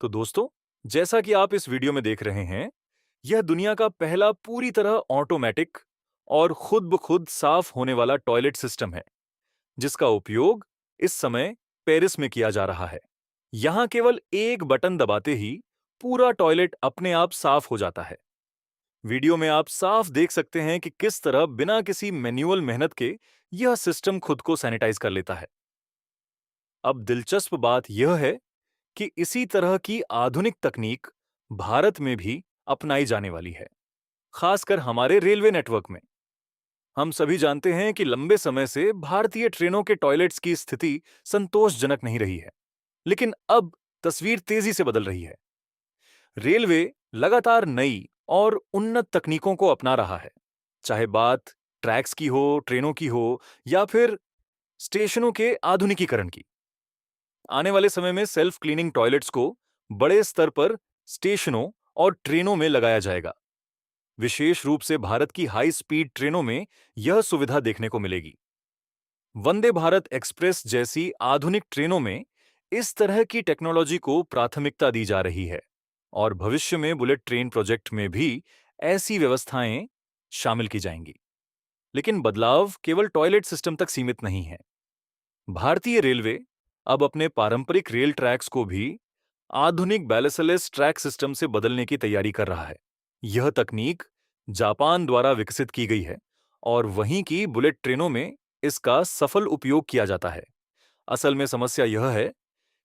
तो दोस्तों, जैसा कि आप इस वीडियो में देख रहे हैं, यह दुनिया का पहला पूरी तरह ऑटोमेटिक और खुद ब खुद साफ होने वाला टॉयलेट सिस्टम है, जिसका उपयोग इस समय पेरिस में किया जा रहा है। यहाँ केवल एक बटन दबाते ही पूरा टॉयलेट अपने आप साफ हो जाता है। वीडियो में आप साफ देख सकते हैं कि किस तरह बिना किसी मैन्युअल मेहनत के यह सिस्टम खुद को सैनिटाइज कर लेता है। अब दिलचस्प बात यह है कि इसी तरह की आधुनिक तकनीक भारत में भी अपनाई जाने वाली है, खासकर हमारे रेलवे नेटवर्क में। हम सभी जानते हैं कि लंबे समय से भारतीय ट्रेनों के टॉयलेट्स की स्थिति संतोषजनक नहीं रही है, लेकिन अब तस्वीर तेजी से बदल रही है। रेलवे लगातार नई और उन्नत तकनीकों को अपना रहा है, चाहे बात ट्रैक्स की हो, ट्रेनों की हो या फिर स्टेशनों के आधुनिकीकरण की। आने वाले समय में सेल्फ क्लीनिंग टॉयलेट्स को बड़े स्तर पर स्टेशनों और ट्रेनों में लगाया जाएगा। विशेष रूप से भारत की हाई स्पीड ट्रेनों में यह सुविधा देखने को मिलेगी। वंदे भारत एक्सप्रेस जैसी आधुनिक ट्रेनों में इस तरह की टेक्नोलॉजी को प्राथमिकता दी जा रही है और भविष्य में बुलेट ट्रेन प्रोजेक्ट में भी ऐसी व्यवस्थाएं शामिल की जाएंगी। लेकिन बदलाव केवल टॉयलेट सिस्टम तक सीमित नहीं है। भारतीय रेलवे अब अपने पारंपरिक रेल ट्रैक्स को भी आधुनिक बैलेंसलेस ट्रैक सिस्टम से बदलने की तैयारी कर रहा है। यह तकनीक जापान द्वारा विकसित की गई है और वहीं की बुलेट ट्रेनों में इसका सफल उपयोग किया जाता है। असल में समस्या यह है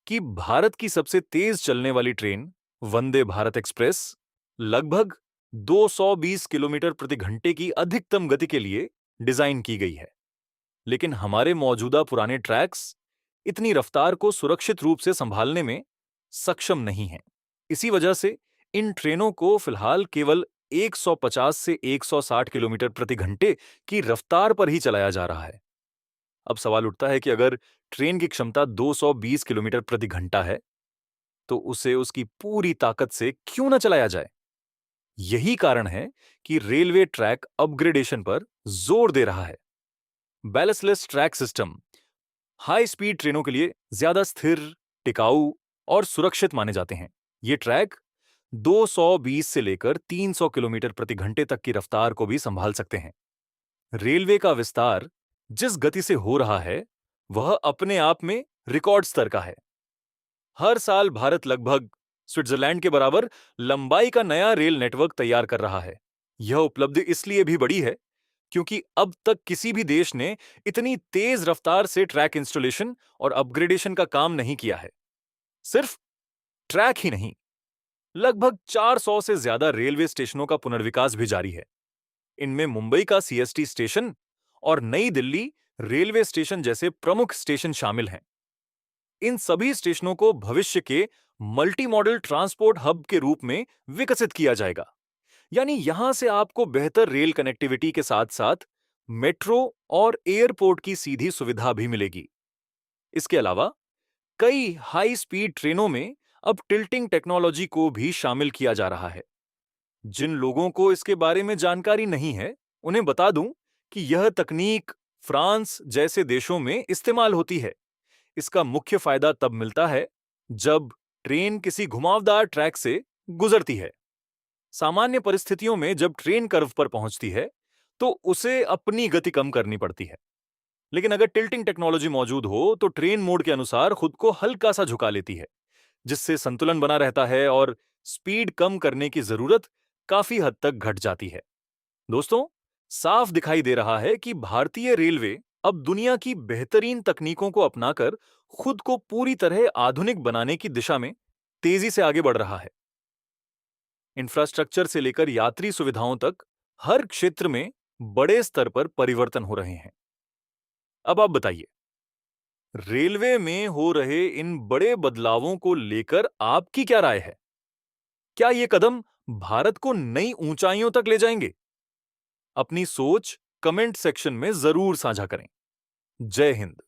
कि भारत की सबसे तेज चलने वाली ट्रेन वंदे भारत एक्सप्रेस लगभग 220 किलोमीटर प्रति घंटे की अधिकतम गति के लिए डिजाइन की गई है। लेकिन हमारे मौजूदा पुराने ट्रैक्स इतनी रफ्तार को सुरक्षित रूप से संभालने में सक्षम नहीं हैं। इसी वजह से इन ट्रेनों को फिलहाल केवल 150 से 160 किलोमीटर प्रति घंटे की रफ्तार पर ही चलाया जा रहा है। अब सवाल उठता है कि अगर ट्रेन की क्षमता 220 किलोमीटर प्रति घंटा है, तो उसे उसकी पूरी ताकत से क्यों न चलाया जाए? यही कारण है कि रेलवे ट्रैक अपग्रेडेशन पर जोर दे रहा है। बैलेंसलेस ट्रैक सिस्टम हाई स्पीड ट्रेनों के लिए ज्यादा स्थिर, टिकाऊ और सुरक्षित माने जाते हैं। ये ट्रैक 220 से लेकर 300 किलोमीटर प्रति घंटे तक की रफ्तार को भी संभाल सकते हैं। रेलवे का विस्तार जिस गति से हो रहा है, वह अपने आप में रिकॉर्ड स्तर का है। हर साल भारत लगभग स्विट्जरलैंड के बराबर लंबाई का नया रेल नेटवर्क तैयार कर रहा है। यह उपलब्धि इसलिए भी बड़ी है क्योंकि अब तक किसी भी देश ने इतनी तेज रफ्तार से ट्रैक इंस्टॉलेशन और अपग्रेडेशन का काम नहीं किया है। सिर्फ ट्रैक ही नहीं, लगभग 400 से ज्यादा रेलवे स्टेशनों का पुनर्विकास भी जारी है। इनमें मुंबई का सीएसटी स्टेशन और नई दिल्ली रेलवे स्टेशन जैसे प्रमुख स्टेशन शामिल हैं। इन सभी स्टेशनों को भविष्य के मल्टी मॉडल ट्रांसपोर्ट हब के रूप में विकसित किया जाएगा। यानी यहां से आपको बेहतर रेल कनेक्टिविटी के साथ साथ मेट्रो और एयरपोर्ट की सीधी सुविधा भी मिलेगी। इसके अलावा कई हाई स्पीड ट्रेनों में अब टिल्टिंग टेक्नोलॉजी को भी शामिल किया जा रहा है। जिन लोगों को इसके बारे में जानकारी नहीं है, उन्हें बता दूं कि यह तकनीक फ्रांस जैसे देशों में इस्तेमाल होती है। इसका मुख्य फायदा तब मिलता है जब ट्रेन किसी घुमावदार ट्रैक से गुजरती है। सामान्य परिस्थितियों में जब ट्रेन कर्व पर पहुंचती है, तो उसे अपनी गति कम करनी पड़ती है। लेकिन अगर टिल्टिंग टेक्नोलॉजी मौजूद हो, तो ट्रेन मोड के अनुसार खुद को हल्का सा झुका लेती है, जिससे संतुलन बना रहता है और स्पीड कम करने की जरूरत काफी हद तक घट जाती है। दोस्तों, साफ दिखाई दे रहा है कि भारतीय रेलवे अब दुनिया की बेहतरीन तकनीकों को अपनाकर खुद को पूरी तरह आधुनिक बनाने की दिशा में तेजी से आगे बढ़ रहा है। इंफ्रास्ट्रक्चर से लेकर यात्री सुविधाओं तक हर क्षेत्र में बड़े स्तर पर परिवर्तन हो रहे हैं। अब आप बताइए, रेलवे में हो रहे इन बड़े बदलावों को लेकर आपकी क्या राय है? क्या ये कदम भारत को नई ऊंचाइयों तक ले जाएंगे? अपनी सोच कमेंट सेक्शन में जरूर साझा करें। जय हिंद।